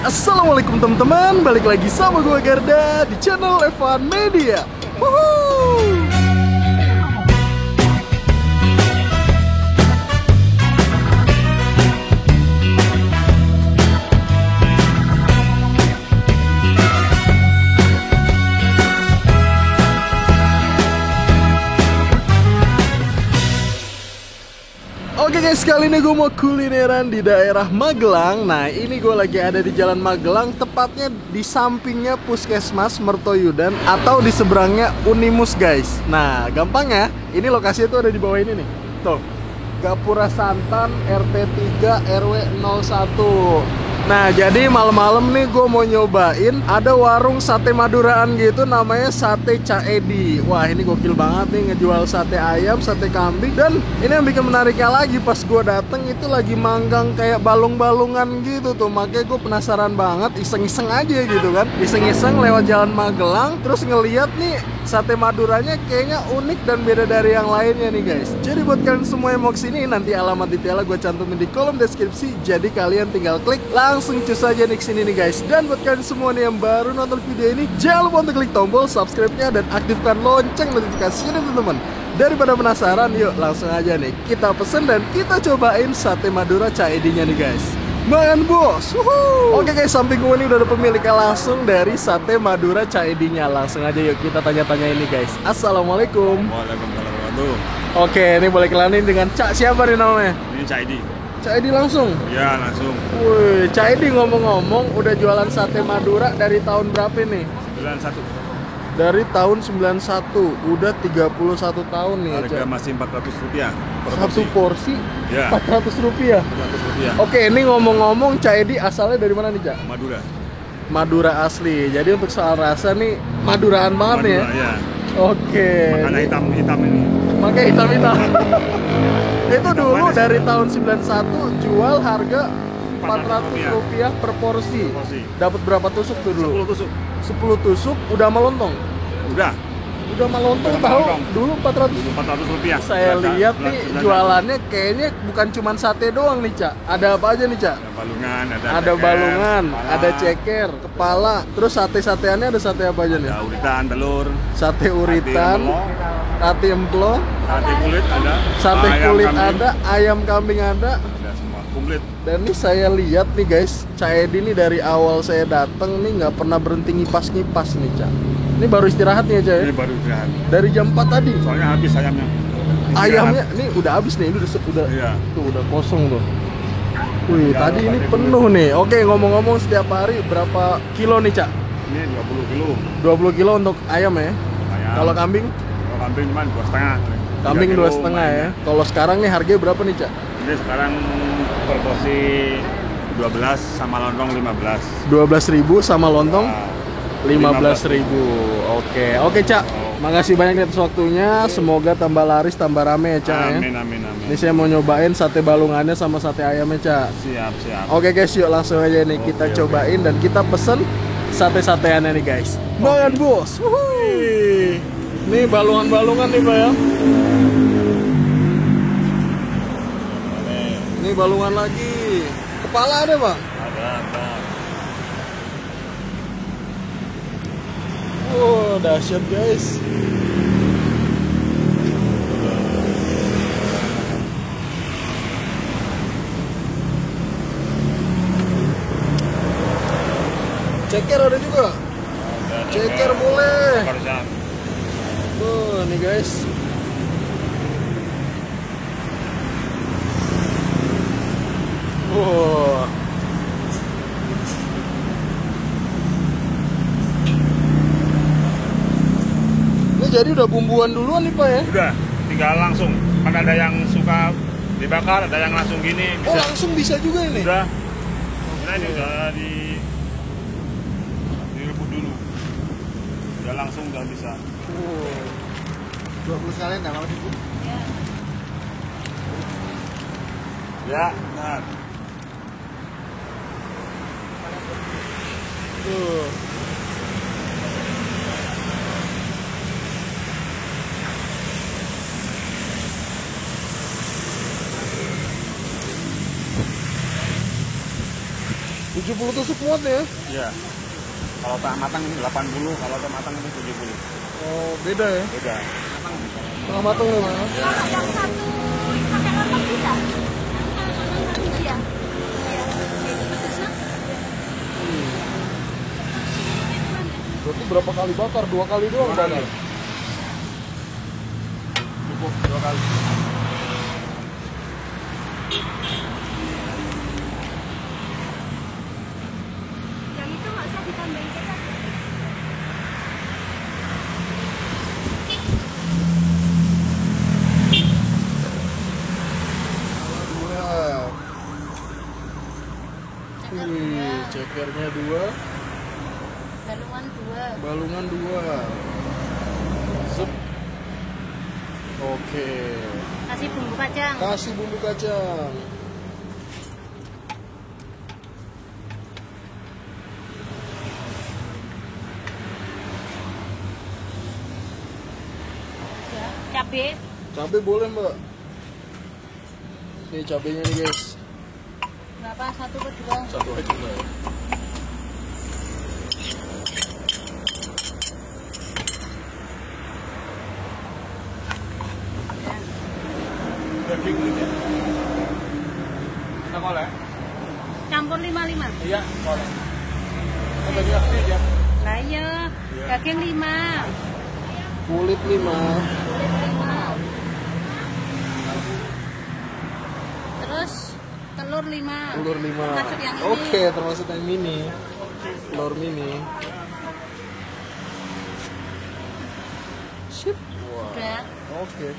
Assalamualaikum teman-teman, balik lagi sama gue Garda di channel Evan Media. Woohoo! Oke guys, kali ini gue mau kulineran di daerah Magelang. Nah, ini gue lagi ada di Jalan Magelang, tepatnya di sampingnya Puskesmas Mertoyudan atau di seberangnya Unimus guys. Nah, gampangnya, ini lokasinya tuh ada di bawah ini nih. Tuh, Gapura Santan RT 3 RW 01. Nah, jadi malam-malam nih gue mau nyobain ada warung sate Maduraan gitu, namanya Sate Cak Edi. Wah, ini gokil banget nih, ngejual sate ayam, sate kambing. Dan ini yang bikin menariknya lagi, pas gue dateng itu lagi manggang kayak balung-balungan gitu tuh. Makanya gue penasaran banget, iseng-iseng aja gitu kan. Iseng-iseng lewat Jalan Magelang, terus ngeliat nih sate Maduranya kayaknya unik dan beda dari yang lainnya nih guys. Jadi buat kalian semua yang mau kesini, nanti alamat detailnya gue cantumin di kolom deskripsi. Jadi kalian tinggal klik, langsung cus aja nih kesini nih guys. Dan buat kalian semua nih yang baru nonton video ini, jangan lupa untuk klik tombol subscribe-nya dan aktifkan lonceng notifikasinya teman-teman. Daripada penasaran, yuk langsung aja nih kita pesen dan kita cobain sate Madura Cak Edi-nya nih guys. Makan bos. Oke guys, samping gue ini udah ada pemiliknya langsung dari sate Madura Cak Edi-nya. Langsung aja yuk kita tanya-tanya ini guys. Assalamualaikum. Waalaikumsalam. Oke, ini boleh kelanin dengan Cak siapa nih namanya? Ini Cak Edi. Cak Edi langsung? Ya langsung. Wih, Cak Edi ngomong-ngomong udah jualan sate Madura dari tahun berapa nih? 91. Dari tahun 91, udah 31 tahun nih. Harga masih Rp400 per satu porsi ya. Rp400. Rp400. Oke, ini ngomong-ngomong Cak Edi asalnya dari mana nih Cak? Madura. Madura asli. Jadi untuk soal rasa nih Maduraan banget nih ya. Ya. Oke. Makanya hitam-hitam ini. Makanya hitam-hitam. Itu dulu dari tahun 91 jual harga Rp400 per porsi. Dapat berapa tusuk tuh dulu? 10 tusuk. 10 tusuk udah melontong. Udah Melontong tahu dulu Rp400. Saya lihat nih jualannya kayaknya bukan cuma sate doang nih Cak. Ada apa aja nih Cak? Ada balungan, ada ceker, kepala. Terus sate-sateannya ada sate apa aja nih? Ada uritan, telur. Sate uritan, sate emplong, sate kulit ada. Sate kulit ada, ayam kambing ada. Ada semua komplit. Dan ini saya lihat nih guys, Cak Edi nih dari awal saya datang nih nggak pernah berhenti ngipas-ngipas nih Cak. Ini baru istirahat nih aja ya? Ini baru istirahat. Dari jam 4 tadi? Soalnya habis ayamnya. Ayamnya, ini udah habis nih, ini udah iya. Tuh udah kosong tuh. Wih, ya, tadi ini penuh nih. Oke, ngomong-ngomong setiap hari berapa kilo nih Cak? Ini 20 kilo. 20 kilo untuk ayam ya? Ayam. Kalau kambing? Kalau kambing cuma 2,5. Kambing 2,5 ya? Kalau sekarang nih harganya berapa nih Cak? Ini sekarang per porsi 12 sama lontong 15. 12.000 sama lontong? Nah. 15.000. Oke Cak. Makasih banyak atas waktunya. Semoga tambah laris, tambah rame ya Cak. Amin. Ini saya mau nyobain sate balungannya sama sate ayamnya Cak. Siap. Oke guys, yuk langsung aja nih kita cobain dan kita pesen sate-sateannya nih guys. Makan bos. Wuhui. Nih balungan-balungan nih Pak ya. Nih balungan lagi. Kepala ada Bang? Ada. Oh, dahsyat guys. Ceker ada juga. Ceker boleh. Tuh, nih guys. Wow. Jadi udah bumbuan duluan nih Pak ya? Udah, tinggal langsung. Kan ada yang suka dibakar, ada yang langsung gini. Bisa. Oh langsung bisa juga ini? Udah. Nah ini udah direbus dulu. Udah langsung udah bisa. 20 sekalian enggak apa-apa, Bu? Ya. Ya, benar. Tuh. Tujuh 70 tusuk muat ya? Iya. Kalau tak matang ini 80, kalau tak matang ini 70. Oh, beda ya? Beda. Tengah matang ya, Mas? Kalau yang satu pakai lontong bisa? Iya. Iya. Berarti berapa kali bakar? 2 kali doang bakar? Cukup 2 kali. Yang itu nggak usah ditambahin kecap. Dua. Wih, cekernya 2, Balungan 2. balungan 2. Sep. Oke. Kasih bumbu kacang. Kasih bumbu kacang. Ya. Cabai. Cabai boleh, Mbak. Nih cabenya nih, guys. Berapa? 1 ke 2? Satu aja, Mbak. Daging gitu ya. Kita boleh? Campur 5-5. Iya, boleh. Kan tadi aktif ya. Lah iya. Daging 5. Kulit 5. Kulit 5. Terus telur 5. Telur 5. Termasuk yang ini. Oke, termasuk yang mini. Telur mini. Sip. Wah. Udah. Oke.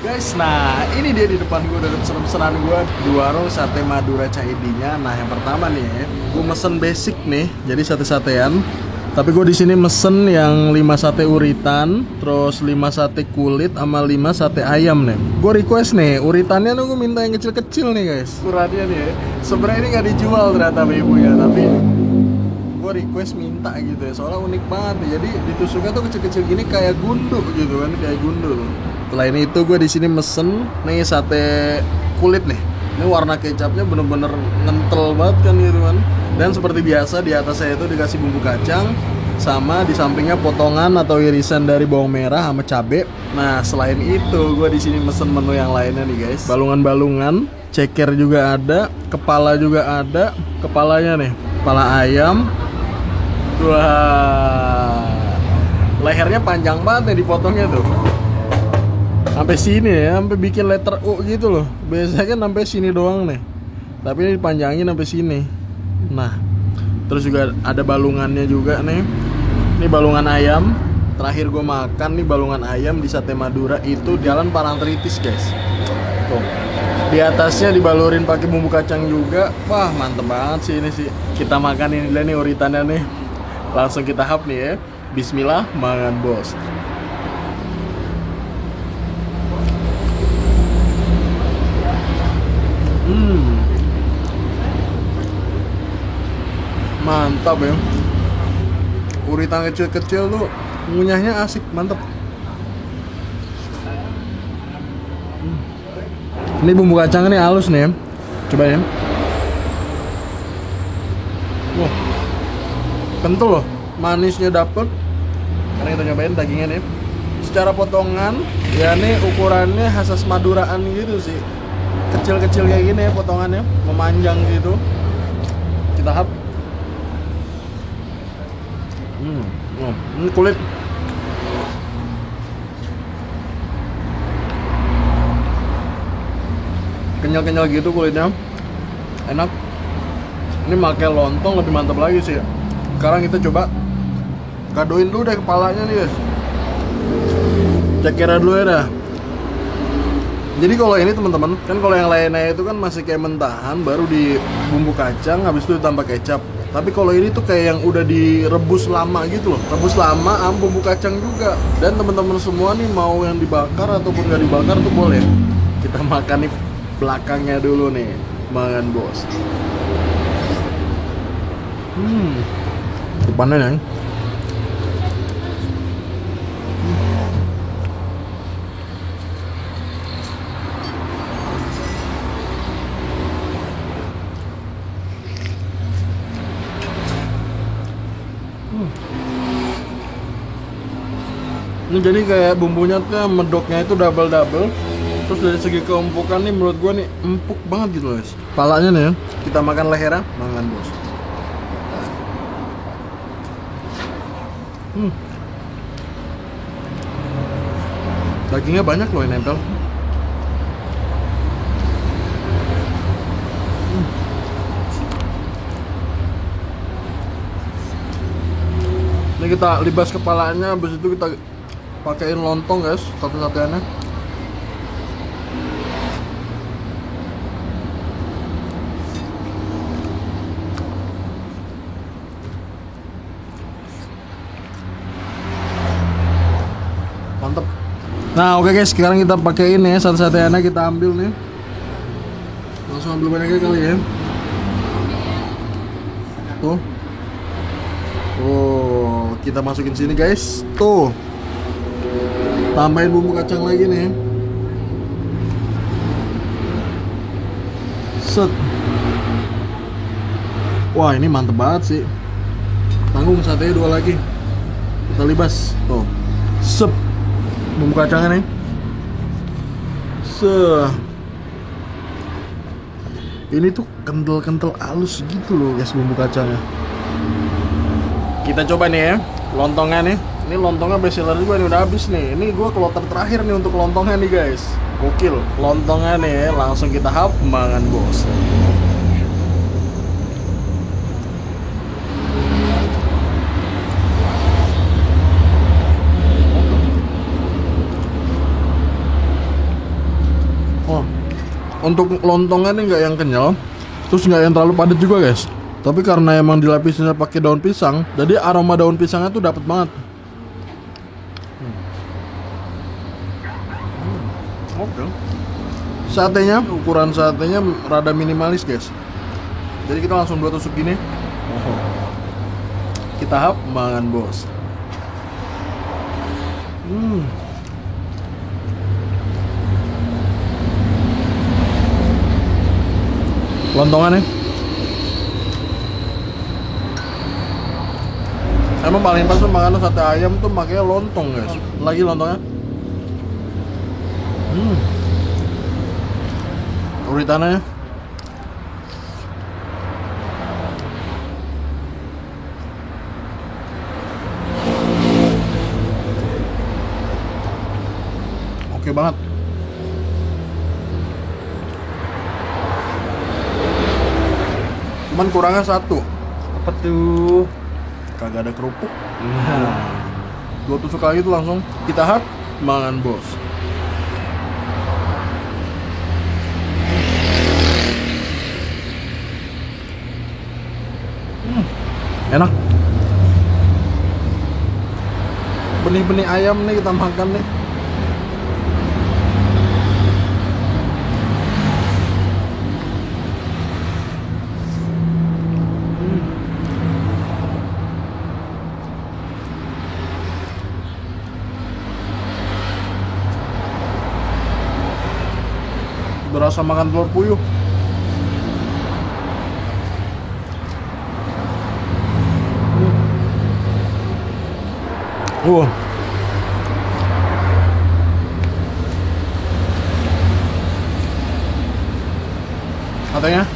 Guys, nah ini dia di depan gue udah pesan-pesanan gue di warung sate Madura Cahidinya. Nah yang pertama nih, gue mesen basic nih, jadi sate-satean. Tapi gue di sini mesen yang 5 sate uritan, terus 5 sate kulit, sama 5 sate ayam nih. Gue request nih, uritannya tuh gue minta yang kecil-kecil nih guys. Ukurannya nih, sebenarnya ini nggak dijual ternyata sama ibu ya, tapi gue request minta gitu ya, soalnya unik banget nih. Jadi ditusuknya tuh kecil-kecil gini kayak gundu gitu kan, kayak gundu tuh. Selain itu gue di sini mesen nih sate kulit nih. Ini warna kecapnya bener-bener ngentel banget kan gitu kan. Dan seperti biasa di atas saya itu dikasih bumbu kacang, sama di sampingnya potongan atau irisan dari bawang merah sama cabe. Nah selain itu gue di sini mesen menu yang lainnya nih guys. Balungan-balungan, ceker juga ada, kepala juga ada. Kepalanya nih, kepala ayam. Wah, lehernya panjang banget nih dipotongnya tuh. Sampai sini ya, sampai bikin letter U gitu loh. Biasanya kan sampai sini doang nih. Tapi ini dipanjangin sampai sini. Nah, terus juga ada balungannya juga nih. Ini balungan ayam. Terakhir gue makan nih balungan ayam di Sate Madura itu Jalan Parangtritis, guys. Tuh. Di atasnya dibalurin pakai bumbu kacang juga. Wah, mantep banget sih ini sih. Kita makan ini dulu nih uritannya nih. Langsung kita hap nih ya. Bismillah, mangan bos. Mantap ya. Uritan kecil-kecil tuh ngunyahnya asik, mantap. Ini bumbu kacang ini halus nih ya. Coba ya. Wah, kental loh, manisnya dapet. Sekarang kita nyobain dagingnya nih. Secara potongan, ya nih ukurannya khas Maduraan gitu sih. Kecil-kecil kayak gini ya potongannya, memanjang gitu. Kita hap. Ini kulit. Kenyal-kenyal gitu kulitnya. Enak. Ini pakai lontong lebih mantap lagi sih. Sekarang kita coba gadoin dulu deh kepalanya nih guys. Cekernya dulu ya dah. Jadi kalau ini teman-teman, kan kalau yang lainnya itu kan masih kayak mentahan, baru di bumbu kacang, habis itu ditambah kecap. Tapi kalau ini tuh kayak yang udah direbus lama gitu loh, rebus lama sama bumbu kacang juga. Dan teman-teman semua nih mau yang dibakar ataupun nggak dibakar tuh boleh. Kita makan nih belakangnya dulu nih, makan bos. Depannya yang. Ini jadi kayak bumbunya tuh medoknya itu double. Terus dari segi keempukan nih menurut gua nih empuk banget gitu guys. Palanya nih ya, kita makan lehernya, makan bos. Dagingnya banyak loh yang nempel. Ini kita libas kepalanya, habis itu kita pakein lontong guys, satu-satunya. Mantep. Nah oke guys, sekarang kita pakai ini sate-sateannya, kita ambil nih. Langsung ambil banyak kali ya. Tuh. Oh, kita masukin sini guys. Tuh. Tambahin bumbu kacang lagi nih. Set. Wah, ini mantep banget sih. Tanggung satenya 2 lagi. Kita libas. Tuh. Sep. Bumbu kacangnya nih. Ini tuh kental-kental halus gitu loh guys bumbu kacangnya. Kita coba nih ya lontongnya nih. Ini lontongnya best seller juga nih, udah habis nih. Ini gua kloter terakhir nih untuk lontongnya nih guys. Gokil. Lontongnya nih langsung kita hap mangan bos. Oh, untuk lontongnya nih nggak yang kenyal, terus nggak yang terlalu padat juga guys. Tapi karena emang dilapisnya pakai daun pisang, jadi aroma daun pisangnya tuh dapat banget. Oke. Satenya, ukuran satenya rada minimalis guys. Jadi kita langsung 2 tusuk gini. Kita hap mangan bos. Lontongan nih. Emang paling pas tuh makan sate ayam tuh makanya lontong guys. Lagi lontongnya. Uritannya. Oke banget. Cuman kurangnya satu. Apa tuh? Kagak ada kerupuk. 2 tusuk lagi tuh langsung kita hap mangan bos. Enak. Benih-benih ayam nih kita makan nih. Berasa makan telur puyuh. Katanya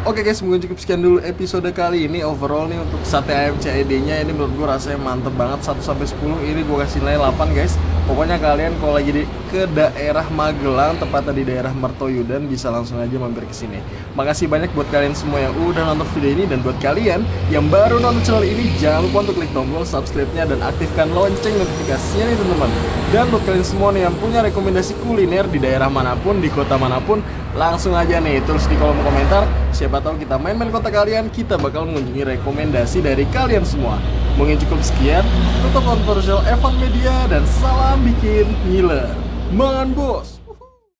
oke guys, mungkin cukup sekian dulu episode kali ini. Overall nih untuk sate ayam CED-nya ini menurut gue rasanya mantep banget. 1 sampai 10 ini gue kasih nilai 8 guys. Pokoknya kalian kalau lagi di ke daerah Magelang, tepatnya di daerah Mertoyudan, bisa langsung aja mampir ke sini. Makasih banyak buat kalian semua yang udah nonton video ini, dan buat kalian yang baru nonton channel ini, jangan lupa untuk klik tombol subscribe-nya dan aktifkan lonceng notifikasinya nih teman-teman. Dan buat kalian semua nih yang punya rekomendasi kuliner di daerah manapun, di kota manapun, langsung aja nih tulis di kolom komentar. Siapa tahu kita main-main kota kalian, kita bakal mengunjungi rekomendasi dari kalian semua. Mungkin cukup sekian. Tetap kontroversial Evan Media dan salam bikin ngiler. Mangan bos.